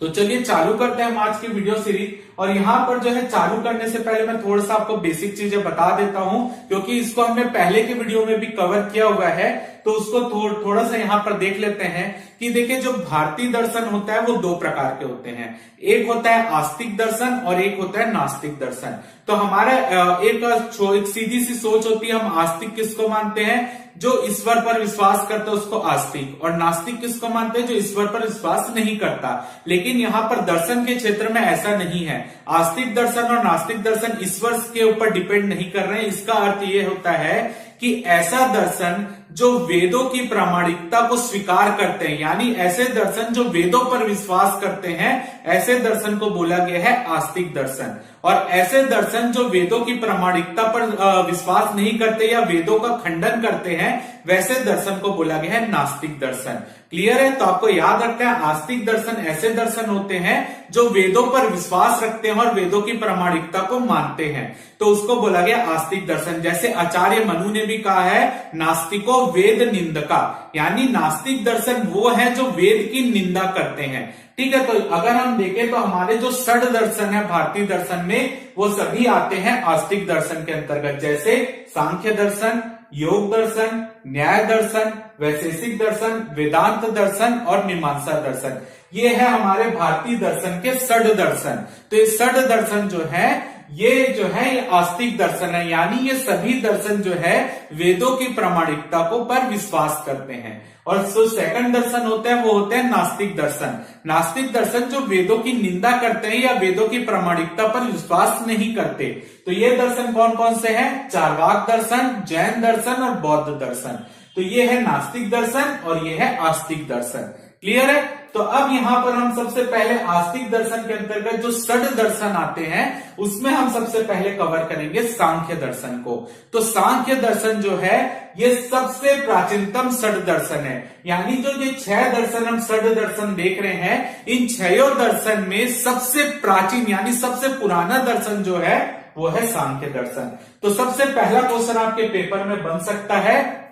तो चलिए चालू करते हैं हम आज की वीडियो सीरीज। और यहाँ पर जो है चालू करने से पहले मैं थोड़ा सा आपको बेसिक चीजें बता देता हूँ, क्योंकि इसको हमने पहले के वीडियो में भी कवर किया हुआ है। तो उसको थोड़ा सा यहाँ पर देख लेते हैं कि देखिए, जो भारतीय दर्शन होता है वो दो प्रकार के होते हैं। एक होता है आस्तिक दर्शन और एक होता है नास्तिक दर्शन। तो हमारा एक सीधी सी सोच होती है, हम आस्तिक किसको मानते हैं? जो ईश्वर पर विश्वास करता है उसको आस्तिक। और नास्तिक किसको मानते हैं? जो ईश्वर पर विश्वास नहीं करता। लेकिन यहाँ पर दर्शन के क्षेत्र में ऐसा नहीं है। आस्तिक दर्शन और नास्तिक दर्शन ईश्वर के ऊपर डिपेंड नहीं कर रहे हैं। इसका अर्थ ये होता है कि ऐसा दर्शन जो वेदों की प्रामाणिकता को स्वीकार करते हैं, यानी ऐसे दर्शन जो वेदों पर विश्वास करते हैं, ऐसे दर्शन को बोला गया है आस्तिक दर्शन। और ऐसे दर्शन जो वेदों की प्रामाणिकता पर विश्वास नहीं करते या वेदों का खंडन करते हैं, वैसे दर्शन को बोला गया है नास्तिक दर्शन। क्लियर है? तो आपको याद रखना है, आस्तिक दर्शन ऐसे दर्शन होते हैं जो वेदों पर विश्वास रखते हैं और वेदों की प्रामाणिकता को मानते हैं, तो उसको बोला गया आस्तिक दर्शन। जैसे आचार्य मनु ने भी कहा है, नास्तिको वेद निंदका, यानी नास्तिक दर्शन वो है जो वेद की निंदा करते हैं। ठीक है, तो अगर हम देखें तो हमारे जो षड दर्शन है भारतीय दर्शन में, वो सभी आते हैं आस्तिक दर्शन के अंतर्गत। जैसे सांख्य दर्शन, योग दर्शन, न्याय दर्शन, वैशेषिक दर्शन, वेदांत दर्शन और मीमांसा दर्शन। ये है हमारे भारतीय दर्शन के षड दर्शन। तो ये षड दर्शन जो है ये आस्तिक दर्शन है, यानी ये सभी दर्शन जो है वेदों की प्रामाणिकता को पर विश्वास करते हैं। और जो सेकंड दर्शन होते हैं वो होते हैं नास्तिक दर्शन। नास्तिक दर्शन जो वेदों की निंदा करते हैं या वेदों की प्रामाणिकता पर विश्वास नहीं करते। तो ये दर्शन कौन कौन से हैं? चार्वाक दर्शन, जैन दर्शन और बौद्ध दर्शन। तो ये है नास्तिक दर्शन और ये है आस्तिक दर्शन। क्लियर है? तो अब यहां पर हम सबसे पहले आस्तिक दर्शन के अंतर्गत जो षड दर्शन आते हैं उसमें हम सबसे पहले कवर करेंगे सांख्य दर्शन को। तो सांख्य दर्शन जो है ये सबसे प्राचीनतम षड दर्शन है, यानी जो ये 6 दर्शन हम षड दर्शन देख रहे हैं, इन 6 दर्शन में सबसे प्राचीन यानी सबसे पुराना दर्शन जो है वो है सांख्य दर्शन। तो सबसे पहला क्वेश्चन आपके पेपर में बन सकता है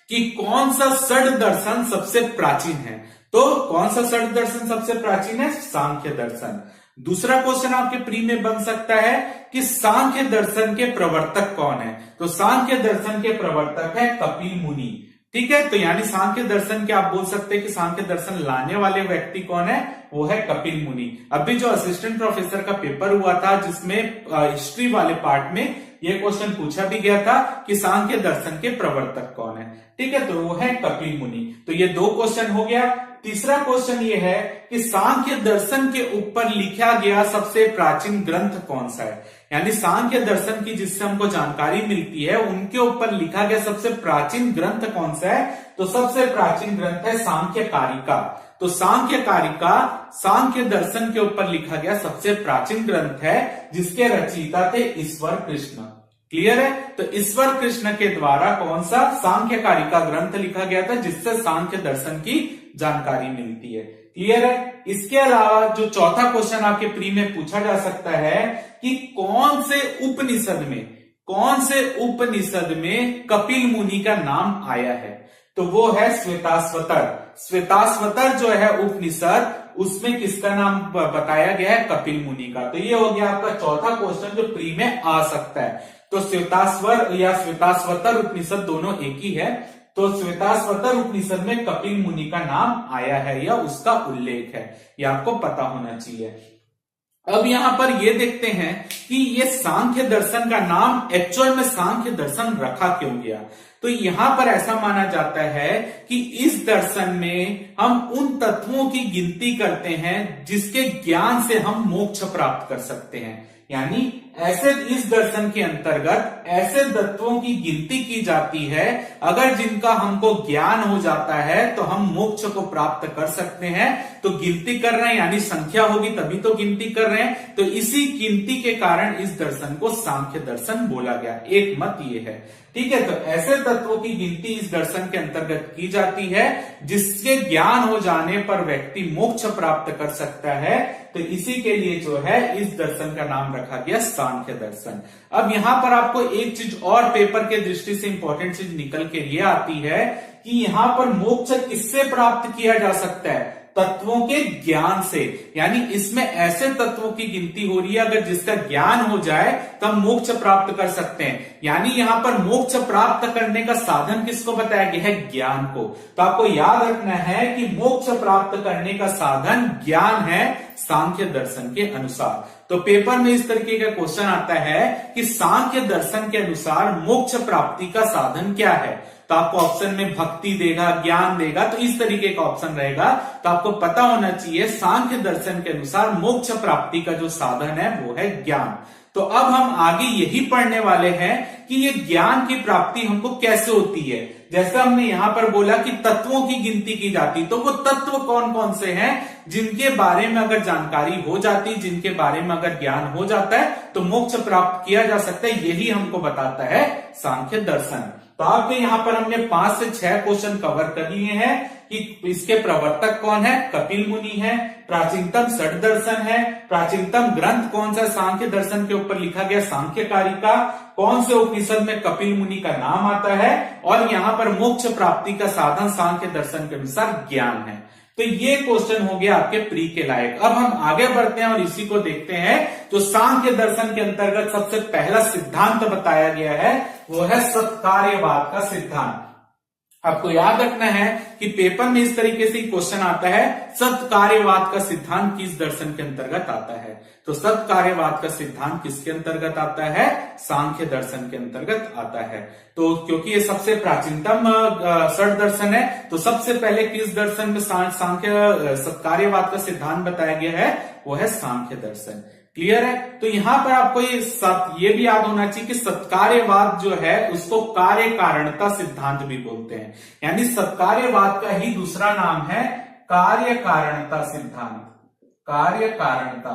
कि कौन सा षड दर्शन सबसे प्राचीन है? तो कौन सा षड दर्शन सबसे प्राचीन है? सांख्य दर्शन। दूसरा क्वेश्चन आपके प्री में बन सकता है कि सांख्य दर्शन के प्रवर्तक कौन है? तो सांख्य दर्शन के प्रवर्तक है कपिल मुनि। ठीक है, तो यानी सांख्य दर्शन के आप बोल सकते हैं कि सांख्य दर्शन लाने वाले व्यक्ति कौन है? वो है कपिल मुनि। अभी जो असिस्टेंट प्रोफेसर का पेपर हुआ था जिसमें हिस्ट्री वाले पार्ट में ये क्वेश्चन पूछा भी गया था कि सांख्य दर्शन के प्रवर्तक कौन है। ठीक है, तो वो है कपिल मुनि। तो ये 2 क्वेश्चन हो गया। तीसरा क्वेश्चन ये है कि सांख्य दर्शन के ऊपर लिखा गया सबसे प्राचीन ग्रंथ कौन सा है? यानी सांख्य दर्शन की जिससे हमको जानकारी मिलती है उनके ऊपर लिखा गया सबसे प्राचीन ग्रंथ कौन सा है? तो सबसे प्राचीन ग्रंथ है सांख्य कारिका। तो सांख्य कारिका सांख्य दर्शन के ऊपर लिखा गया सबसे प्राचीन ग्रंथ है, जिसके रचयिता थे ईश्वर कृष्ण। क्लियर है? तो ईश्वर कृष्ण के द्वारा कौन सा सांख्य कारिका ग्रंथ लिखा गया था, जिससे सांख्य दर्शन की जानकारी मिलती है। क्लियर है? इसके अलावा जो चौथा क्वेश्चन आपके प्री में पूछा जा सकता है कि कौन से उपनिषद में कपिल मुनि का नाम आया है? तो वो है श्वेताश्वतर। श्वेताश्वतर जो है उपनिषद, उसमें किसका नाम बताया गया है? कपिल मुनि का। तो ये हो गया आपका चौथा क्वेश्चन जो प्री में आ सकता है। तो श्वेताश्वर या श्वेताश्वतर उपनिषद दोनों एक ही है। तो श्वेताश्वतर उपनिषद में कपिल मुनि का नाम आया है या उसका उल्लेख है, ये आपको पता होना चाहिए। अब यहां पर ये देखते हैं कि ये सांख्य दर्शन का नाम एक्चुअल में सांख्य दर्शन रखा क्यों गया? तो यहां पर ऐसा माना जाता है कि इस दर्शन में हम उन तत्वों की गिनती करते हैं जिसके ज्ञान से हम मोक्ष प्राप्त कर सकते हैं। यानी ऐसे इस दर्शन के अंतर्गत ऐसे तत्वों की गिनती की जाती है, अगर जिनका हमको ज्ञान हो जाता है तो हम मोक्ष को प्राप्त कर सकते हैं। तो गिनती कर रहे हैं यानी संख्या होगी तभी तो गिनती कर रहे हैं। तो इसी गिनती के कारण इस दर्शन को सांख्य दर्शन बोला गया। एक मत ये है। ठीक है, तो ऐसे तत्वों की गिनती इस दर्शन के अंतर्गत की जाती है जिसके ज्ञान हो जाने पर व्यक्ति मोक्ष प्राप्त कर सकता है। तो इसी के लिए जो है इस दर्शन का नाम रखा गया सांख्य दर्शन। अब यहां पर आपको एक चीज और पेपर के दृष्टि से इंपॉर्टेंट चीज निकल के ये आती है कि यहां पर मोक्ष किससे प्राप्त किया जा सकता है? तत्वों के ज्ञान से, यानी इसमें ऐसे तत्वों की गिनती हो रही है अगर जिसका ज्ञान हो जाए तब मोक्ष प्राप्त कर सकते हैं। यानी यहां पर मोक्ष प्राप्त करने का साधन किसको बताया गया है? ज्ञान को। तो आपको याद रखना है कि मोक्ष प्राप्त करने का साधन ज्ञान है सांख्य दर्शन के अनुसार। तो पेपर में इस तरीके का क्वेश्चन आता है कि सांख्य दर्शन के अनुसार मोक्ष प्राप्ति का साधन क्या है? तो आपको ऑप्शन में भक्ति देगा, ज्ञान देगा, तो इस तरीके का ऑप्शन रहेगा। तो आपको पता होना चाहिए सांख्य दर्शन के अनुसार मोक्ष प्राप्ति का जो साधन है वो है ज्ञान। तो अब हम आगे यही पढ़ने वाले हैं कि ये ज्ञान की प्राप्ति हमको कैसे होती है। जैसे हमने यहां पर बोला कि तत्वों की गिनती की जाती, तो वो तत्व कौन कौन से हैं जिनके बारे में अगर जानकारी हो जाती, जिनके बारे में अगर ज्ञान हो जाता है तो मोक्ष प्राप्त किया जा सकता है, यही हमको बताता है सांख्य दर्शन। तो आपके यहां पर हमने 5 से 6 क्वेश्चन कवर कर लिए हैं कि इसके प्रवर्तक कौन है? कपिल मुनि है। प्राचीनतम षट दर्शन है। प्राचीनतम ग्रंथ कौन सा सांख्य दर्शन के ऊपर लिखा गया? सांख्यकारिका। कौन से उपनिषद में कपिल मुनि का नाम आता है? और यहां पर मोक्ष प्राप्ति का साधन सांख्य दर्शन के अनुसार ज्ञान है। तो ये क्वेश्चन हो गया आपके प्री के लायक। अब हम आगे बढ़ते हैं और इसी को देखते हैं। तो सांख्य दर्शन के अंतर्गत सबसे पहला सिद्धांत बताया गया है वो है सत्कार्यवाद का सिद्धांत। आपको याद रखना है कि पेपर में इस तरीके से क्वेश्चन आता है, सत्कार्यवाद का सिद्धांत किस दर्शन के अंतर्गत आता है? तो सत्कार्यवाद का सिद्धांत किसके अंतर्गत आता है? सांख्य दर्शन के अंतर्गत आता है। तो क्योंकि ये सबसे प्राचीनतम षट दर्शन है, तो सबसे पहले किस दर्शन में सांख्य सत्कार्यवाद का सिद्धांत बताया गया है? वो है सांख्य दर्शन। क्लियर है? तो यहां पर आपको ये भी याद होना चाहिए कि सत्कार्यवाद जो है उसको कार्य कारणता सिद्धांत भी बोलते हैं। यानी सत्कार्यवाद का ही दूसरा नाम है कार्य कारणता सिद्धांत। कार्य कारणता,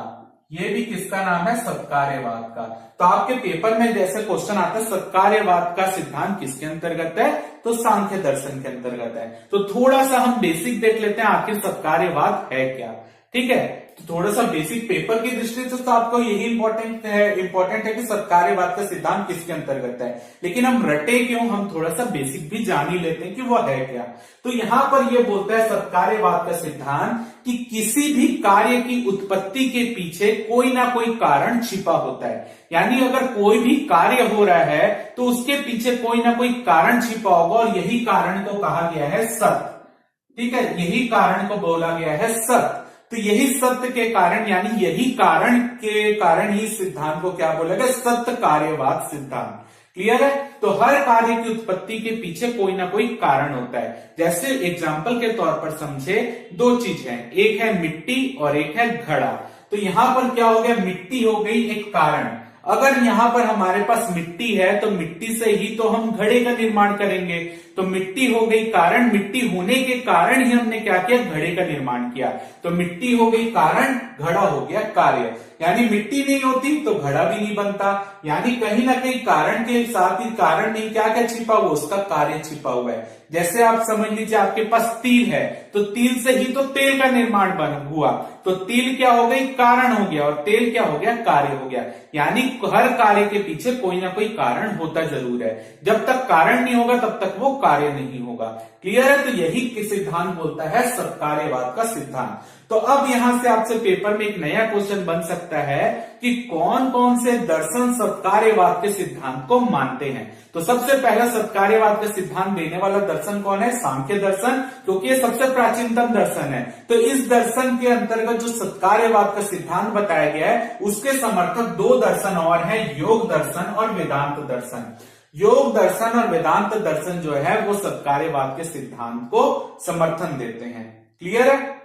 ये भी किसका नाम है? सत्कार्यवाद का। तो आपके पेपर में जैसे क्वेश्चन आता है सत्कार्यवाद का सिद्धांत किसके अंतर्गत है? तो सांख्य दर्शन के अंतर्गत है। तो थोड़ा सा हम बेसिक देख लेते हैं आखिर सत्कार्यवाद है क्या। ठीक है, तो थोड़ा सा बेसिक पेपर की दृष्टि से तो आपको यही इंपॉर्टेंट है कि सत्कार्यवाद का सिद्धांत किसके अंतर्गत है। लेकिन हम रटे क्यों, हम थोड़ा सा बेसिक भी जान ही लेते हैं कि वो है क्या। तो यहां पर ये बोलता है सत्कार्यवाद का सिद्धांत कि किसी भी कार्य की उत्पत्ति के पीछे कोई ना कोई कारण छिपा होता है। यानी अगर कोई भी कार्य हो रहा है तो उसके पीछे कोई ना कोई कारण छिपा होगा, और यही कारण को कहा गया है सत्य। ठीक है, यही कारण को बोला गया है सत्य। तो यही सत्य के कारण, यानी यही कारण के कारण ही सिद्धांत को क्या बोला गया? सत्य कार्यवाद सिद्धांत। क्लियर है? तो हर कार्य की उत्पत्ति के पीछे कोई ना कोई कारण होता है। जैसे एग्जाम्पल के तौर पर समझे, 2 चीज है, एक है मिट्टी और एक है घड़ा। तो यहां पर क्या हो गया? मिट्टी हो गई एक कारण। अगर यहां पर हमारे पास मिट्टी है तो मिट्टी से ही तो हम घड़े का निर्माण करेंगे। तो मिट्टी हो गई कारण, मिट्टी होने के कारण ही हमने क्या किया? घड़े का निर्माण किया। तो मिट्टी हो गई कारण, घड़ा हो गया कार्य। यानी मिट्टी नहीं होती तो घड़ा भी नहीं बनता। यानी कहीं ना कहीं कारण के साथ ही कारण नहीं क्या क्या छिपा हुआ? उसका कार्य छिपा हुआ है। जैसे आप समझ लीजिए आपके पास तिल है, तो तिल से ही तो तेल का निर्माण हुआ। तो तिल क्या हो गई? कारण हो गया, और तेल क्या हो गया? कार्य हो गया। यानी हर कार्य के पीछे कोई ना कोई कारण होता जरूर है। जब तक कारण नहीं होगा तब तक वो कार्य नहीं होगा। क्लियर है? तो यही सिद्धांत बोलता है सत्कार्यवाद का सिद्धांत। तो अब यहां से आपसे पेपर में एक नया क्वेश्चन बन सकता है कि कौन कौन से दर्शन सत्कार्यवाद के सिद्धांत को मानते हैं। तो सबसे पहला सत्कार्यवाद का सिद्धांत देने वाला दर्शन कौन है? सांख्य दर्शन, क्योंकि ये सबसे प्राचीनतम दर्शन है। तो इस दर्शन के अंतर्गत जो सत्कार्यवाद का सिद्धांत बताया गया है उसके समर्थक 2 दर्शन और हैं, योग दर्शन और वेदांत दर्शन। योग दर्शन और वेदांत दर्शन जो है वो सत्कार्यवाद के सिद्धांत को समर्थन देते हैं। क्लियर है?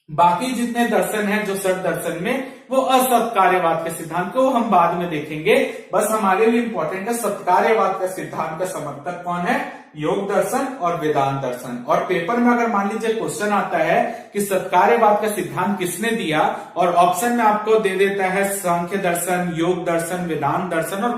बाकी जितने दर्शन हैं जो षट दर्शन में, वो असत्कार्यवाद के सिद्धांत को हम बाद में देखेंगे। बस हमारे लिए इंपॉर्टेंट है सत्कार्यवाद का सिद्धांत का समर्थक कौन है? योग दर्शन और वेदांत दर्शन। और पेपर में अगर मान लीजिए क्वेश्चन आता है कि सत्कार्यवाद का सिद्धांत किसने दिया, और ऑप्शन में आपको दे देता है सांख्य दर्शन, योग दर्शन, वेदांत दर्शन और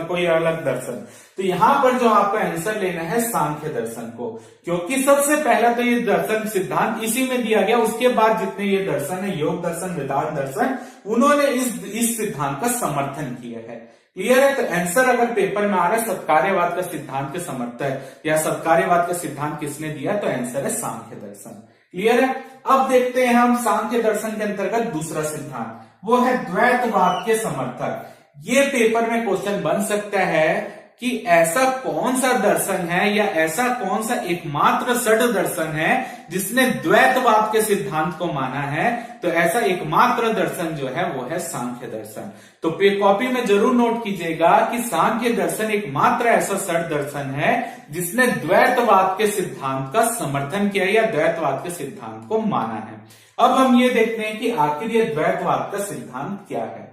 कोई अलग दर्शन, तो यहां पर जो आपका आंसर लेना है सांख्य दर्शन को, क्योंकि सबसे पहला तो ये दर्शन सिद्धांत इसी में दिया गया। उसके बाद जितने ये दर्शन है, योग दर्शन, वेदांत दर्शन, उन्होंने इस सिद्धांत का समर्थन किया है। क्लियर है? तो आंसर अगर पेपर में आ रहा है सत्कार्यवाद का सिद्धांत के समर्थक या सत्कार्यवाद का सिद्धांत किसने दिया, तो आंसर है सांख्य दर्शन। क्लियर है। अब देखते हैं हम सांख्य दर्शन के अंतर्गत दूसरा सिद्धांत, वो है द्वैतवाद के समर्थक। ये पेपर में क्वेश्चन बन सकता है कि ऐसा कौन सा दर्शन है या ऐसा कौन सा एकमात्र षड दर्शन है जिसने द्वैतवाद के सिद्धांत को माना है। तो ऐसा एकमात्र दर्शन जो है वो है सांख्य दर्शन। तो कॉपी में जरूर नोट कीजिएगा कि सांख्य दर्शन एकमात्र ऐसा षड दर्शन है जिसने द्वैतवाद के सिद्धांत का समर्थन किया या द्वैतवाद के सिद्धांत को माना है। अब हम ये देखते हैं कि आखिर ये द्वैतवाद का सिद्धांत क्या है।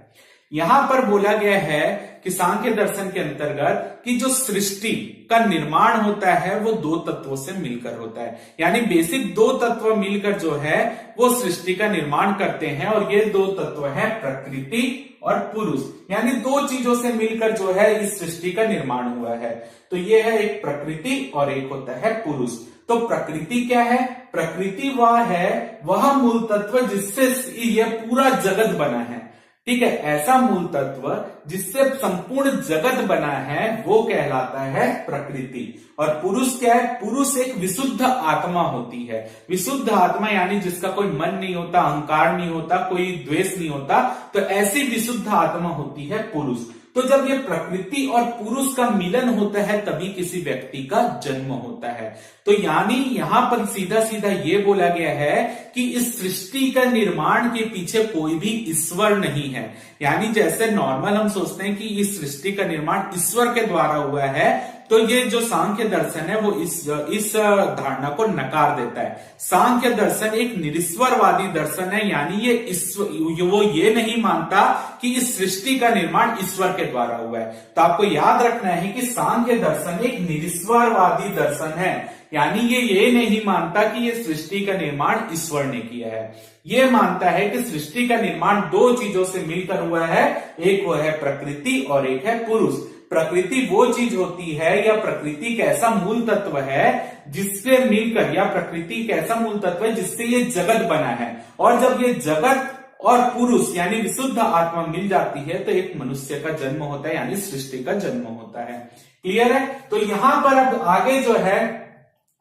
यहां पर बोला गया है कि सांख्य दर्शन के अंतर्गत कि जो सृष्टि का निर्माण होता है वो दो तत्वों से मिलकर होता है, यानी बेसिक दो तत्व मिलकर जो है वो सृष्टि का निर्माण करते हैं। और ये दो तत्व है प्रकृति और पुरुष, यानी दो चीजों से मिलकर जो है इस सृष्टि का निर्माण हुआ है। तो ये है एक प्रकृति और एक होता है पुरुष। तो प्रकृति क्या है? प्रकृति वह मूल तत्व जिससे यह पूरा जगत बना है। ठीक है, ऐसा मूल तत्व जिससे संपूर्ण जगत बना है वो कहलाता है प्रकृति। और पुरुष क्या है? पुरुष एक विशुद्ध आत्मा होती है। विशुद्ध आत्मा यानी जिसका कोई मन नहीं होता, अहंकार नहीं होता, कोई द्वेष नहीं होता, तो ऐसी विशुद्ध आत्मा होती है पुरुष। तो जब ये प्रकृति और पुरुष का मिलन होता है तभी किसी व्यक्ति का जन्म होता है। तो यानी यहां पर सीधा सीधा ये बोला गया है कि इस सृष्टि का निर्माण के पीछे कोई भी ईश्वर नहीं है। यानी जैसे नॉर्मल हम सोचते हैं कि इस सृष्टि का निर्माण ईश्वर के द्वारा हुआ है, तो ये जो सांख्य दर्शन है वो इस धारणा को नकार देता है। सांख्य दर्शन एक निरीश्वरवादी दर्शन है, यानी वो ये नहीं मानता कि इस सृष्टि का निर्माण ईश्वर के द्वारा हुआ है। तो आपको याद रखना है कि सांख्य दर्शन एक निरीश्वरवादी दर्शन है, यानी ये नहीं मानता कि ये सृष्टि का निर्माण ईश्वर ने किया है। ये मानता है कि सृष्टि का निर्माण दो चीजों से मिलकर हुआ है, एक वो है प्रकृति और एक है पुरुष। प्रकृति वो चीज होती है या प्रकृति एक ऐसा मूल तत्व है जिससे मिलकर, या प्रकृति एक ऐसा मूल तत्व है जिससे ये जगत बना है। और जब ये जगत और पुरुष यानी विशुद्ध आत्मा मिल जाती है तो एक मनुष्य का जन्म होता है, यानी सृष्टि का जन्म होता है। क्लियर है। तो यहां पर अब आगे जो है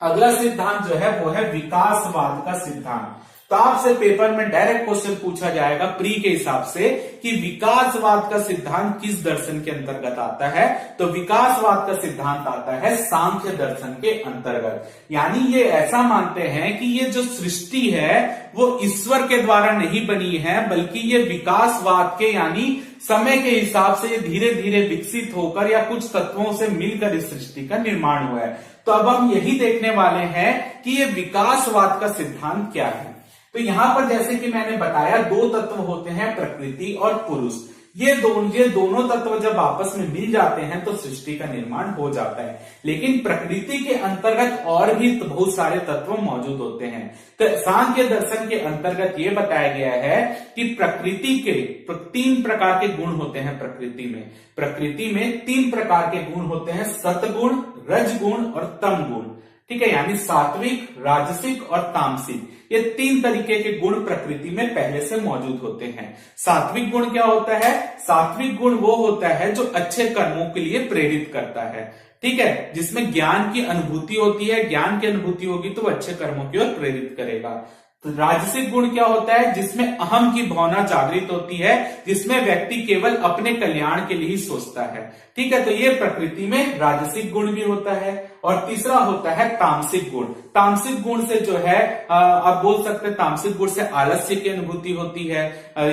अगला सिद्धांत जो है वो है विकासवाद का सिद्धांत। तो आपसे पेपर में डायरेक्ट क्वेश्चन पूछा जाएगा प्री के हिसाब से कि विकासवाद का सिद्धांत किस दर्शन के अंतर्गत आता है। तो विकासवाद का सिद्धांत आता है सांख्य दर्शन के अंतर्गत। यानी ये ऐसा मानते हैं कि ये जो सृष्टि है वो ईश्वर के द्वारा नहीं बनी है, बल्कि ये विकासवाद के यानी समय के हिसाब से ये धीरे धीरे विकसित होकर या कुछ तत्वों से मिलकर इस सृष्टि का निर्माण हुआ है। तो अब हम यही देखने वाले हैं कि ये विकासवाद का सिद्धांत क्या है। तो यहां पर जैसे कि मैंने बताया दो तत्व होते हैं प्रकृति और पुरुष। ये दोनों तत्व जब आपस में मिल जाते हैं तो सृष्टि का निर्माण हो जाता है। लेकिन प्रकृति के अंतर्गत और भी बहुत सारे तत्व मौजूद होते हैं। तो सांख्य दर्शन के अंतर्गत ये बताया गया है कि प्रकृति के तीन प्रकार के गुण होते हैं। प्रकृति में तीन प्रकार के गुण होते हैं, सतगुण, रजगुण और तम गुण। ठीक है, यानी सात्विक, राजसिक और तामसिक, ये तीन तरीके के गुण प्रकृति में पहले से मौजूद होते हैं। सात्विक गुण क्या होता है? सात्विक गुण वो होता है जो अच्छे कर्मों के लिए प्रेरित करता है। ठीक है, जिसमें ज्ञान की अनुभूति होती है, ज्ञान की अनुभूति होगी तो अच्छे कर्मों की ओर प्रेरित करेगा। तो राजसिक गुण क्या होता है? जिसमें अहम की भावना जागृत होती है, जिसमें व्यक्ति केवल अपने कल्याण के लिए ही सोचता है। ठीक है, तो ये प्रकृति में राजसिक गुण भी होता है। और तीसरा होता है तामसिक गुण। तामसिक गुण से जो है आप बोल सकते हैं तामसिक गुण से आलस्य की अनुभूति होती है,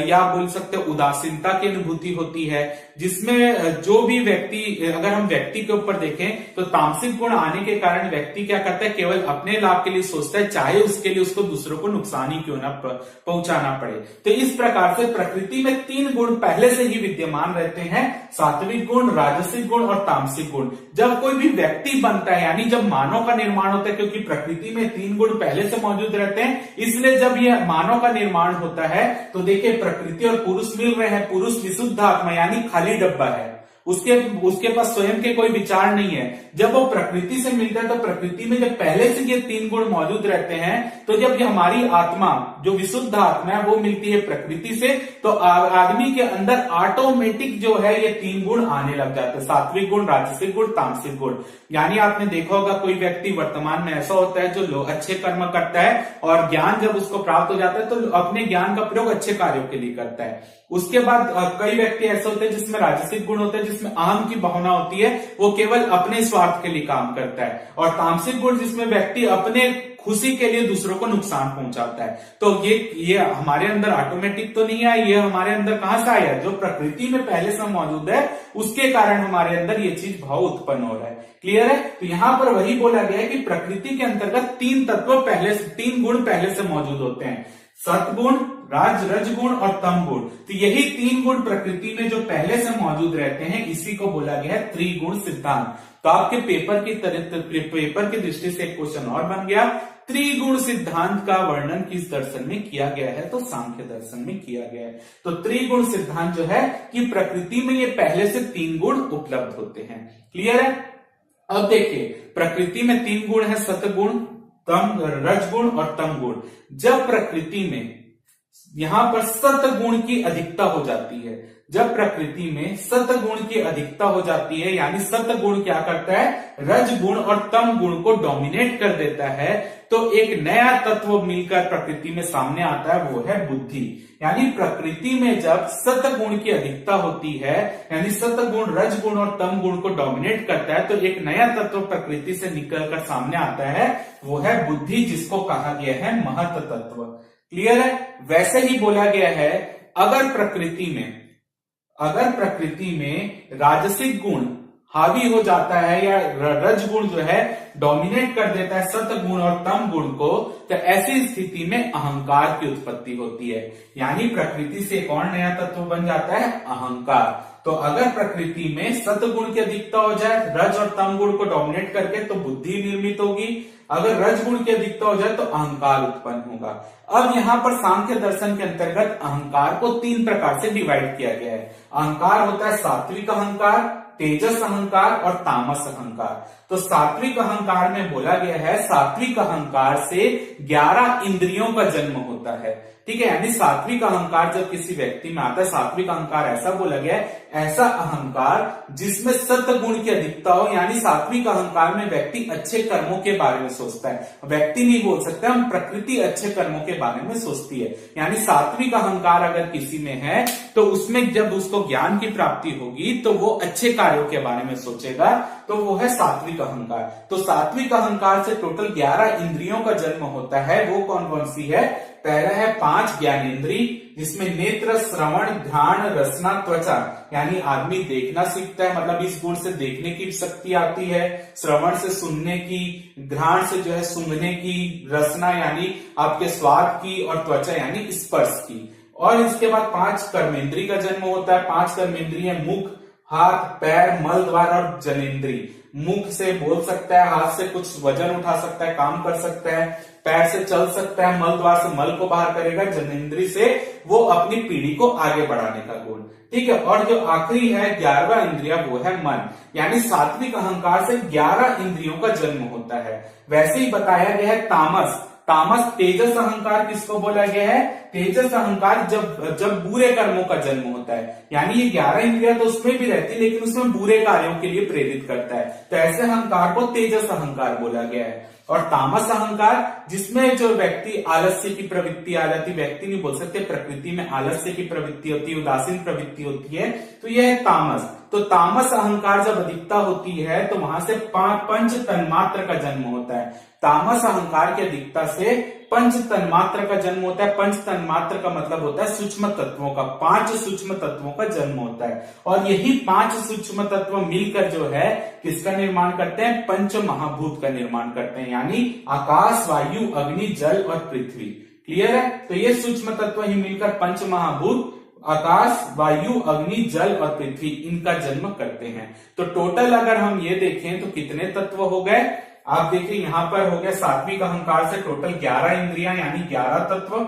या बोल सकते हैं उदासीनता की अनुभूति होती है, जिसमें जो भी व्यक्ति, अगर हम व्यक्ति के ऊपर देखें तो तामसिक गुण आने के कारण व्यक्ति क्या करता है, केवल अपने लाभ के लिए सोचता है, चाहे उसके लिए उसको दूसरों को नुकसान ही क्यों ना पहुंचाना पड़े। तो इस प्रकार से प्रकृति में तीन गुण पहले से ही विद्यमान रहते हैं, सात्विक गुण, राजसिक गुण और तामसिक गुण। जब कोई भी व्यक्ति बनता है यानी जब मानव का निर्माण होता है, क्योंकि प्रकृति में तीन गुण पहले से मौजूद रहते हैं, इसलिए जब यह मानव का निर्माण होता है तो देखिए प्रकृति और पुरुष मिल रहे हैं। पुरुष विशुद्ध आत्मा यानी खाली डब्बा है उसके पास स्वयं के कोई विचार नहीं है। जब वो प्रकृति से मिलता है तो प्रकृति में जब पहले से ये 3 गुण मौजूद रहते हैं, तो जब ये हमारी आत्मा जो विशुद्ध आत्मा है वो मिलती है प्रकृति से, तो आदमी के अंदर ऑटोमेटिक जो है ये 3 गुण आने लग जाते हैं, सात्विक गुण, राजसिक गुण, तामसिक गुण। यानी आपने देखा होगा कोई व्यक्ति वर्तमान में ऐसा होता है जो अच्छे कर्म करता है और ज्ञान जब उसको प्राप्त हो जाता है तो अपने ज्ञान का प्रयोग अच्छे कार्यों के लिए करता है। उसके बाद कई व्यक्ति ऐसे होते हैं जिसमें राजसिक गुण होते हैं, जिसमें अहम की भावना होती है, वो केवल अपने स्वार्थ के लिए काम करता है। और तामसिक गुण जिसमें व्यक्ति अपने खुशी के लिए दूसरों को नुकसान पहुंचाता है। तो ये हमारे अंदर ऑटोमेटिक तो नहीं आया, ये हमारे अंदर कहां से आया? जो प्रकृति में पहले से मौजूद है उसके कारण हमारे अंदर ये चीज भाव उत्पन्न हो रहा है। क्लियर है? तो यहां पर वही बोला गया है कि प्रकृति के अंतर्गत 3 तत्व पहले से, 3 गुण पहले से मौजूद होते हैं, सतगुण, रजगुण और तम गुण। तो यही 3 गुण प्रकृति में जो पहले से मौजूद रहते हैं, इसी को बोला गया है त्रिगुण सिद्धांत। तो आपके पेपर की दृष्टि से एक क्वेश्चन और बन गया, त्रिगुण सिद्धांत का वर्णन किस दर्शन में किया गया है? तो सांख्य दर्शन में किया गया है। तो त्रिगुण सिद्धांत जो है कि प्रकृति में ये पहले से 3 गुण उपलब्ध होते हैं। क्लियर है? अब देखिए, प्रकृति में 3 गुण है, सतगुण, रजगुण और तम गुण। जब प्रकृति में यहां पर सतगुण की अधिकता हो जाती है, जब प्रकृति में सतगुण की अधिकता हो जाती है, यानी सतगुण क्या करता है? रजगुण और तम गुण को डोमिनेट कर देता है, तो एक नया तत्व मिलकर प्रकृति में सामने आता है, वो है बुद्धि। यानी प्रकृति में जब सतगुण की अधिकता होती है, यानी सतगुण रजगुण और तम गुण को डोमिनेट करता है, तो एक नया तत्व प्रकृति से निकलकर सामने आता है, वो है बुद्धि, जिसको कहा गया है महत तत्व। क्लियर है? वैसे ही बोला गया है, अगर प्रकृति में राजसिक गुण हावी हो जाता है या रजगुण जो है डोमिनेट कर देता है सतगुण और तम गुण को, तो ऐसी स्थिति में अहंकार की उत्पत्ति होती है। यानी प्रकृति से कौन नया तत्व बन जाता है? अहंकार। तो अगर प्रकृति में सतगुण की अधिकता हो जाए, रज और तम गुण को डोमिनेट करके, तो बुद्धि निर्मित होगी। अगर रजगुण की अधिकता हो जाए तो अहंकार उत्पन्न होगा। अब यहां पर सांख्य दर्शन के अंतर्गत अहंकार को 3 प्रकार से डिवाइड किया गया है। अहंकार होता है सात्विक अहंकार, तेजस अहंकार और तामस अहंकार। तो सात्विक अहंकार में बोला गया है, सात्विक अहंकार से 11 इंद्रियों का जन्म होता है। ठीक है? यानी सात्विक अहंकार जब किसी व्यक्ति में आता है, सात्विक अहंकार ऐसा बोला गया है, ऐसा अहंकार जिसमें सतगुण की अधिकता हो। यानी सात्विक अहंकार में व्यक्ति अच्छे कर्मों के बारे में सोचता है। व्यक्ति नहीं बोल सकता, हम प्रकृति अच्छे कर्मों के बारे में सोचती है। यानी सात्विक अहंकार अगर किसी में है, तो उसमें जब उसको ज्ञान की प्राप्ति होगी तो वो अच्छे कार्यों के बारे में सोचेगा, तो वो है सात्विक अहंकार। तो सात्विक अहंकार से टोटल 11 इंद्रियों का जन्म होता है। वो कौन कौन सी है? पहला है 5 ज्ञानेंद्री, जिसमें नेत्र, श्रवण, ध्यान, रसना, त्वचा। यानी आदमी देखना सीखता है, मतलब इस गुण से देखने की शक्ति आती है, श्रवण से सुनने की, घ्राण से जो है सूंघने की, रसना यानी आपके स्वाद की, और त्वचा यानी स्पर्श की। और इसके बाद 5 कर्मेंद्री का जन्म होता है। 5 कर्मेंद्री है मुख, हाथ, पैर, मल द्वार और जनेंद्री। मुख से बोल सकता है, हाथ से कुछ वजन उठा सकता है, काम कर सकता है, पैर से चल सकता है, मल द्वार से मल को बाहर करेगा, जनेंद्री से वो अपनी पीढ़ी को आगे बढ़ाने का गुण। ठीक है? और जो आखिरी है 11वां इंद्रिया, वो है मन। यानी सात्विक अहंकार से 11 इंद्रियों का जन्म होता है। वैसे ही बताया गया है तामस। तेजस अहंकार किसको बोला गया है? तेजस अहंकार जब बुरे कर्मों का जन्म होता है। यानी ये 11 इंद्रिया तो उसमें भी रहती है, लेकिन उसमें बुरे कार्यों के लिए प्रेरित करता है, तो ऐसे अहंकार को तेजस अहंकार बोला गया है। और तामस अहंकार, जिसमें जो व्यक्ति आलस्य की प्रवृत्ति आ जाती, व्यक्ति नहीं बोल सकते, प्रकृति में आलस्य की प्रवृत्ति होती है, उदासीन प्रवृत्ति होती है, तो यह है तामस। तो तामस अहंकार जब अधिकता होती है तो वहां से 5 तन्मात्र का जन्म होता है। तामस अहंकार की अधिकता से 5 तन्मात्र का जन्म होता है। 5 तन्मात्र का मतलब होता है सूक्ष्म तत्वों का, 5 सूक्ष्म तत्वों का जन्म होता है। और यही 5 सूक्ष्म तत्व मिलकर जो है किसका निर्माण करते हैं? पंच महाभूत का निर्माण करते हैं, यानी आकाश, वायु, अग्नि, जल और पृथ्वी। क्लियर है? तो ये सूक्ष्म तत्व ही मिलकर पंच महाभूत, आकाश, वायु, अग्नि, जल और पृथ्वी, इनका जन्म करते हैं। तो टोटल अगर हम ये देखें तो कितने तत्व हो गए? आप देखिए यहां पर हो गया सात्विक अहंकार से टोटल 11 इंद्रियां, यानी 11 तत्व।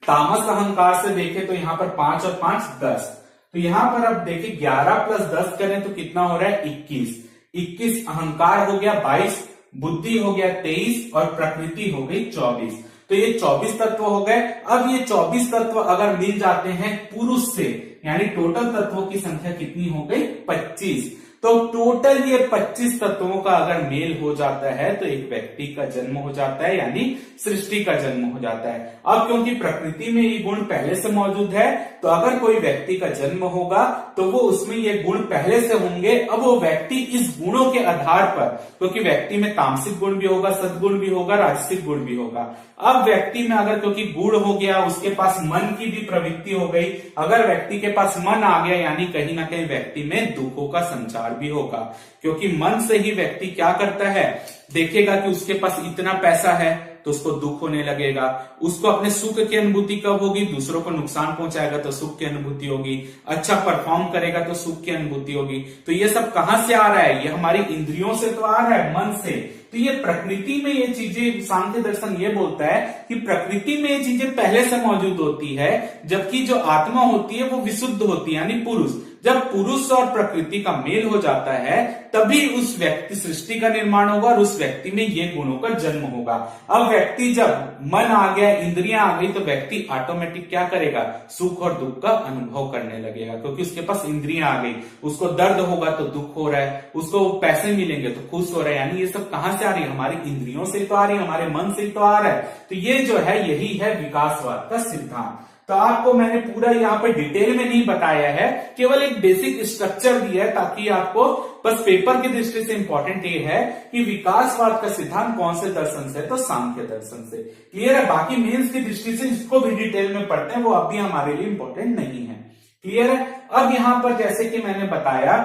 तामस अहंकार से देखें तो यहां पर 5 और 5 10। तो यहां पर अब देखिए 11 प्लस 10 करें तो कितना हो रहा है 21। 21 अहंकार हो गया 22, बुद्धि हो गया 23 और प्रकृति हो गई 24। तो ये 24 तत्व हो गए। अब ये 24 तत्व अगर मिल जाते हैं पुरुष से, यानी टोटल तत्वों की संख्या कितनी हो गई 25। तो टोटल ये 25 तत्वों का अगर मेल हो जाता है तो एक व्यक्ति का जन्म हो जाता है, यानी सृष्टि का जन्म हो जाता है। अब क्योंकि प्रकृति में ये गुण पहले से मौजूद है, तो अगर कोई व्यक्ति का जन्म होगा तो वो उसमें ये गुण पहले से होंगे। अब वो व्यक्ति इस गुणों के आधार पर, क्योंकि व्यक्ति में तामसिक गुण भी होगा, सद्गुण भी होगा, राजसिक गुण भी होगा। अब व्यक्ति में अगर क्योंकि गुण हो गया, उसके पास मन की भी प्रवृत्ति हो गई, अगर व्यक्ति के पास मन आ गया यानी कहीं ना कहीं व्यक्ति में दुखों का संचार भी होगा, क्योंकि मन से ही व्यक्ति क्या करता है, देखेगा कि उसके पास इतना पैसा है तो उसको दुख होने लगेगा। उसको अपने सुख की अनुभूति कब होगी, दूसरों को नुकसान पहुंचाएगा तो सुख की अनुभूति होगी। अच्छा परफॉर्म करेगा तो सुख की अनुभूति होगी। तो ये सब कहां से आ रहा है, ये हमारी इंद्रियों से तो आ रहा है, मन से। तो ये प्रकृति में ये चीजें, सांख्य दर्शन ये बोलता है कि प्रकृति में ये चीजें पहले से मौजूद होती है, जबकि जो आत्मा होती है वो विशुद्ध होती है, यानी पुरुष। जब पुरुष और प्रकृति का मेल हो जाता है तभी उस व्यक्ति सृष्टि का निर्माण होगा और उस व्यक्ति में ये गुणों का जन्म होगा। अब व्यक्ति जब मन आ गया, इंद्रियां आ गई, तो व्यक्ति ऑटोमेटिक क्या करेगा, सुख और दुख का अनुभव करने लगेगा, क्योंकि उसके पास इंद्रियां आ गई। उसको दर्द होगा तो दुख हो रहा है, उसको पैसे मिलेंगे तो खुश हो रहा है, यानी ये सब कहां से आ रही है, हमारी इंद्रियों से तो आ रही है, हमारे मन से तो आ रहा है। तो ये जो है यही है विकासवाद का सिद्धांत। तो आपको मैंने पूरा यहाँ पर डिटेल में नहीं बताया है, केवल एक बेसिक स्ट्रक्चर दिया है ताकि आपको बस पेपर की दृष्टि से इंपॉर्टेंट ये है कि विकासवाद का सिद्धांत कौन से दर्शन से, तो सांख्य दर्शन से। क्लियर है। बाकी मेंस की दृष्टि से इसको भी डिटेल में पढ़ते हैं, वो अभी हमारे लिए इंपॉर्टेंट नहीं है। क्लियर है। अब यहां पर जैसे कि मैंने बताया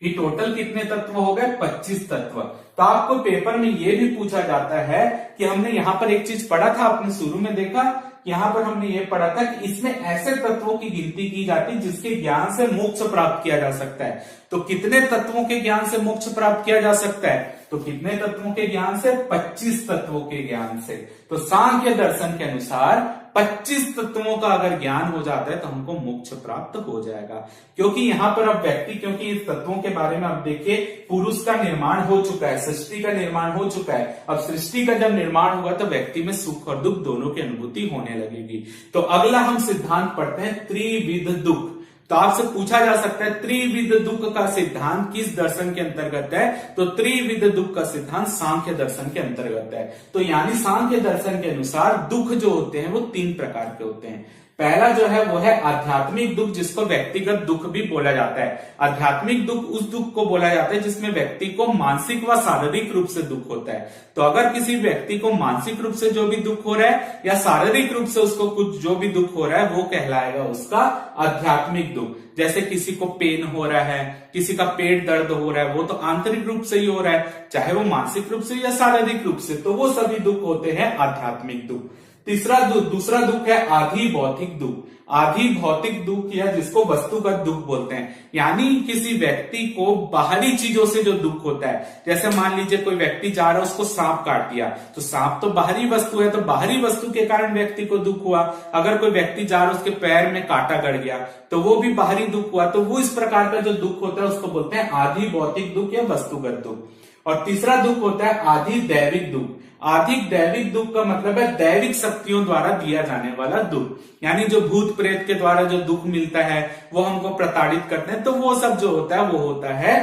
कि टोटल कितने तत्व हो गए, 25 तत्व। तो आपको पेपर में यह भी पूछा जाता है कि हमने यहां पर एक चीज पढ़ा था, आपने शुरू में देखा, यहां पर हमने ये पढ़ा था कि इसमें ऐसे तत्वों की गिनती की जाती है जिसके ज्ञान से मोक्ष प्राप्त किया जा सकता है। तो कितने तत्वों के ज्ञान से मोक्ष प्राप्त किया जा सकता है, तो कितने तत्वों के ज्ञान से, 25 तत्वों के ज्ञान से। तो सांख्य दर्शन के अनुसार 25 तत्वों का अगर ज्ञान हो जाता है तो हमको मोक्ष प्राप्त हो जाएगा। क्योंकि यहां पर अब व्यक्ति, क्योंकि इस तत्वों के बारे में अब देखिए, पुरुष का निर्माण हो चुका है, सृष्टि का निर्माण हो चुका है। अब सृष्टि का जब निर्माण होगा तो व्यक्ति में सुख और दुख दोनों की अनुभूति होने लगेगी। तो अगला हम सिद्धांत पढ़ते हैं त्रिविध दुख। तो आपसे पूछा जा सकता है त्रिविध दुख का सिद्धांत किस दर्शन के अंतर्गत है, तो त्रिविध दुख का सिद्धांत सांख्य दर्शन के अंतर्गत है। तो यानी सांख्य दर्शन के अनुसार दुख जो होते हैं वो 3 प्रकार के होते हैं। पहला जो है वो है आध्यात्मिक दुख, जिसको व्यक्तिगत दुख भी बोला जाता है। आध्यात्मिक दुख उस दुख को बोला जाता है जिसमें व्यक्ति को मानसिक व शारीरिक रूप से दुख होता है। तो अगर किसी व्यक्ति को मानसिक रूप से जो भी दुख हो रहा है या शारीरिक रूप से उसको कुछ जो भी दुख हो रहा है वो कहलाएगा उसका आध्यात्मिक दुख। जैसे किसी को पेन हो रहा है, किसी का पेट दर्द हो रहा है, वो तो आंतरिक रूप से ही हो रहा है, चाहे वो मानसिक रूप से या शारीरिक रूप से, तो वो सभी दुख होते हैं आध्यात्मिक दुख। दूसरा दुख है आधि भौतिक दुख। आधि भौतिक दुख या जिसको वस्तुगत दुख बोलते हैं, यानी किसी व्यक्ति को बाहरी चीजों से जो दुख होता है। जैसे मान लीजिए कोई व्यक्ति जा रहा है, उसको सांप काट दिया, तो सांप तो बाहरी वस्तु है, तो बाहरी वस्तु के कारण व्यक्ति को दुख हुआ। अगर कोई व्यक्ति जा रहा है, उसके पैर में कांटा गड़ गया, तो वो भी बाहरी दुख हुआ। तो वो इस प्रकार का जो दुख होता है उसको बोलते हैं आधि भौतिक दुख या वस्तुगत दुख। और तीसरा दुख होता है आधि दैविक दुख। आधिक दैविक दुख का मतलब है दैविक शक्तियों द्वारा दिया जाने वाला दुख, यानी जो भूत प्रेत के द्वारा जो दुख मिलता है, वो हमको प्रताड़ित करते हैं, तो वो सब जो होता है वो होता है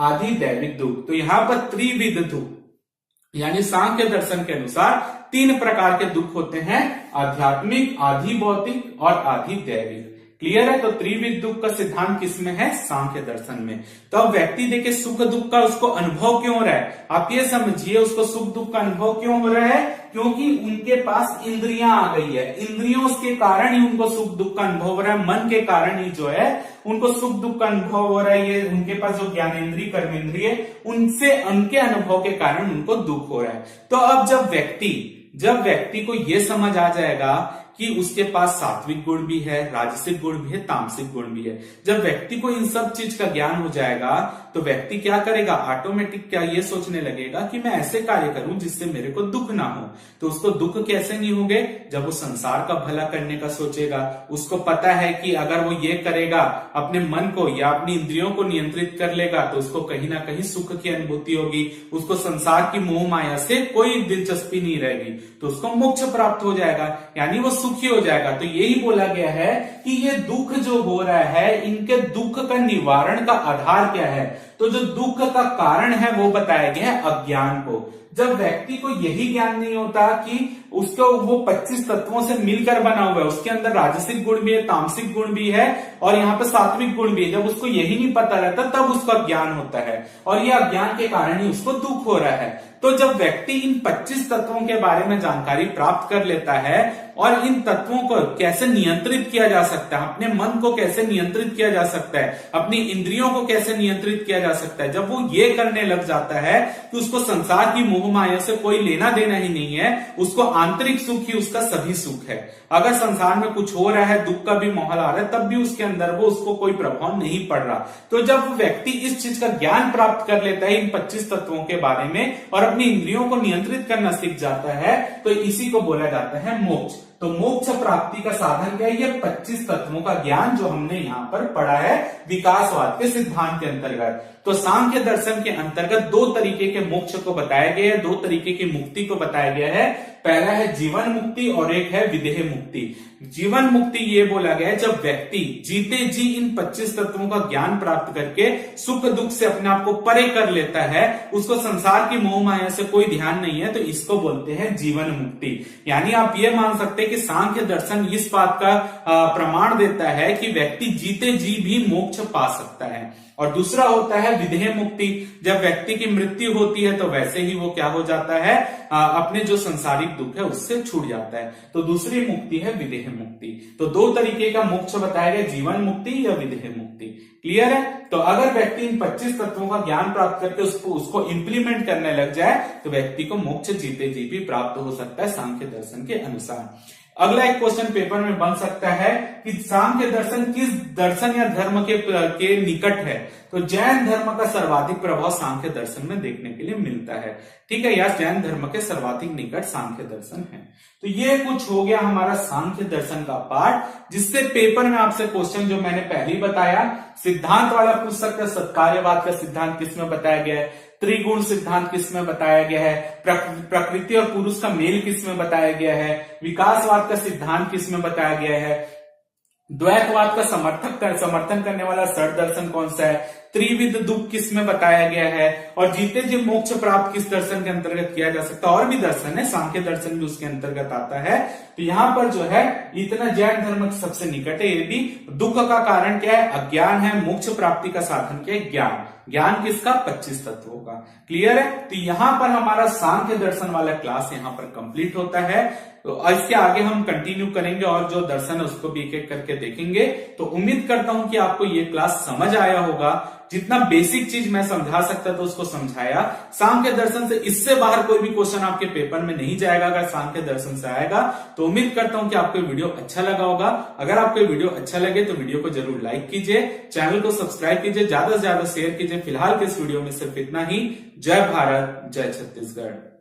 आधि दैविक दुख। तो यहां पर त्रिविध दुख, यानी सांख्य दर्शन के अनुसार 3 प्रकार के दुख होते हैं, आध्यात्मिक, आधि भौतिक और आधि दैविक। क्लियर है। तो त्रिविध दुख का सिद्धांत किसमें है, सांख्य दर्शन में। तो अब व्यक्ति देखे सुख दुख का उसको अनुभव क्यों हो रहा है, आप ये समझिए उसको सुख दुख का अनुभव क्यों हो रहा है, क्योंकि उनके पास इंद्रियां आ गई है। इंद्रियों के कारण ही उनको सुख दुख का अनुभव हो रहा है, मन के कारण ही जो है उनको सुख दुख का अनुभव हो रहा है। ये उनके पास जो ज्ञानेंद्रिय कर्मेंद्रिय, उनसे उनके अनुभव के कारण उनको दुख हो रहा है। तो अब जब व्यक्ति को ये समझ आ जाएगा कि उसके पास सात्विक गुण भी है, राजसिक गुण भी है, तामसिक गुण भी है। जब व्यक्ति को इन सब चीज का ज्ञान हो जाएगा तो व्यक्ति क्या करेगा, ऑटोमेटिक क्या ये सोचने लगेगा कि मैं ऐसे कार्य करूं जिससे मेरे को दुख ना हो। तो उसको दुख कैसे नहीं होंगे, जब वो संसार का भला करने का सोचेगा। उसको पता है कि अगर वो ये करेगा, अपने मन को या अपनी इंद्रियों को नियंत्रित कर लेगा, तो उसको कहीं ना कहीं सुख की अनुभूति होगी, उसको संसार की मोह माया से कोई दिलचस्पी नहीं रहेगी, तो उसको मोक्ष प्राप्त हो जाएगा, यानी वो सुखी हो जाएगा। तो यही बोला गया है कि ये दुख जो हो रहा है, इनके दुख का निवारण का आधार क्या है। तो जो दुख का कारण है वो बताया गया है अज्ञान को। जब व्यक्ति को यही ज्ञान नहीं होता कि उसको वो 25 तत्वों से मिलकर बना हुआ है, उसके अंदर राजसिक गुण भी है, तामसिक गुण भी है और यहाँ पे सात्विक गुण भी है, जब उसको यही नहीं पता रहता तब उसको अज्ञान होता है और ये अज्ञान के कारण ही उसको दुख हो रहा है। तो जब व्यक्ति इन 25 तत्वों के बारे में जानकारी प्राप्त कर लेता है और इन तत्वों को कैसे नियंत्रित किया जा सकता है, अपने मन को कैसे नियंत्रित किया जा सकता है, अपनी इंद्रियों को कैसे नियंत्रित किया जा सकता है, जब वो ये करने लग जाता है कि उसको संसार की मोह माया से कोई लेना देना ही नहीं है, उसको आंतरिक सुख ही उसका सभी सुख है। अगर संसार में कुछ हो रहा है, दुख का भी माहौल आ रहा है, तब भी उसके अंदर वो उसको कोई प्रभाव नहीं पड़ रहा। तो जब व्यक्ति इस चीज का ज्ञान प्राप्त कर लेता है इन 25 तत्वों के बारे में और अपनी इंद्रियों को नियंत्रित करना सीख जाता है, तो इसी को बोला जाता है मोक्ष। तो मोक्ष प्राप्ति का साधन क्या है, ये 25 तत्वों का ज्ञान जो हमने यहाँ पर पढ़ा है विकासवाद के सिद्धांत के अंतर्गत। तो सांख्य दर्शन के अंतर्गत दो तरीके के मोक्ष को बताया गया है, दो तरीके की मुक्ति को बताया गया है। पहला है जीवन मुक्ति और एक है विदेह मुक्ति। जीवन मुक्ति ये बोला गया है जब व्यक्ति जीते जी इन 25 तत्वों का ज्ञान प्राप्त करके सुख दुख से अपने आप को परे कर लेता है, उसको संसार की मोह माया से कोई ध्यान नहीं है, तो इसको बोलते हैं जीवन मुक्ति। यानी आप ये मान सकते हैं कि सांख्य दर्शन इस बात का प्रमाण देता है कि व्यक्ति जीते जी भी मोक्ष पा सकता है। और दूसरा होता है विदेह मुक्ति, जब व्यक्ति की मृत्यु होती है तो वैसे ही वो क्या हो जाता है, अपने जो संसारिक दुख है उससे छूट जाता है। तो दूसरी मुक्ति है विदेह मुक्ति। तो दो तरीके का मोक्ष बताया गया, जीवन मुक्ति या विदेह मुक्ति। क्लियर है। तो अगर व्यक्ति इन 25 तत्वों का ज्ञान प्राप्त करके उसको इंप्लीमेंट करने लग जाए तो व्यक्ति को मोक्ष जीते जी भी प्राप्त हो सकता है सांख्य दर्शन के अनुसार। अगला एक क्वेश्चन पेपर में बन सकता है कि सांख्य दर्शन किस दर्शन या धर्म के निकट है। तो जैन धर्म का सर्वाधिक प्रभाव सांख्य दर्शन में देखने के लिए मिलता है। ठीक है, या जैन धर्म के सर्वाधिक निकट सांख्य दर्शन है। तो ये कुछ हो गया हमारा सांख्य दर्शन का पार्ट, जिससे पेपर में आपसे क्वेश्चन जो मैंने पहले ही बताया सिद्धांत वाला पूछ सकता है। सत्कार्यवाद का सिद्धांत किसमें बताया गया है, त्रिगुण सिद्धांत किसमें बताया गया है, प्रकृति और पुरुष का मेल किसमें बताया गया है, विकासवाद का सिद्धांत किसमें बताया गया है, द्वैतवाद का समर्थन करने वाला षड दर्शन कौन सा है, त्रिविध दुख किसमें बताया गया है, और जीते जी मोक्ष प्राप्त किस दर्शन के अंतर्गत किया जा सकता है। और भी दर्शन है, सांख्य दर्शन भी उसके अंतर्गत आता है। तो यहाँ पर जो है इतना जैन धर्म सबसे निकट है। यदि दुख का कारण क्या है, अज्ञान है, मोक्ष प्राप्ति का साधन क्या है, ज्ञान। ज्ञान किसका, 25 तत्वों का। क्लियर है। तो यहाँ पर हमारा सांख्य दर्शन वाला क्लास यहाँ पर कंप्लीट होता है। तो इसके आगे हम कंटिन्यू करेंगे और जो दर्शन है उसको भी एक एक करके देखेंगे। तो उम्मीद करता हूं कि आपको ये क्लास समझ आया होगा। जितना बेसिक चीज मैं समझा सकता था उसको समझाया। सांख्य दर्शन से इससे बाहर कोई भी क्वेश्चन आपके पेपर में नहीं जाएगा अगर सांख्य दर्शन से आएगा। तो उम्मीद करता हूं कि आपको वीडियो अच्छा लगा होगा। अगर आपको वीडियो अच्छा लगे तो वीडियो को जरूर लाइक कीजिए, चैनल को सब्सक्राइब कीजिए, ज्यादा से ज्यादा शेयर कीजिए। फिलहाल के इस वीडियो में सिर्फ इतना ही। जय भारत, जय छत्तीसगढ़।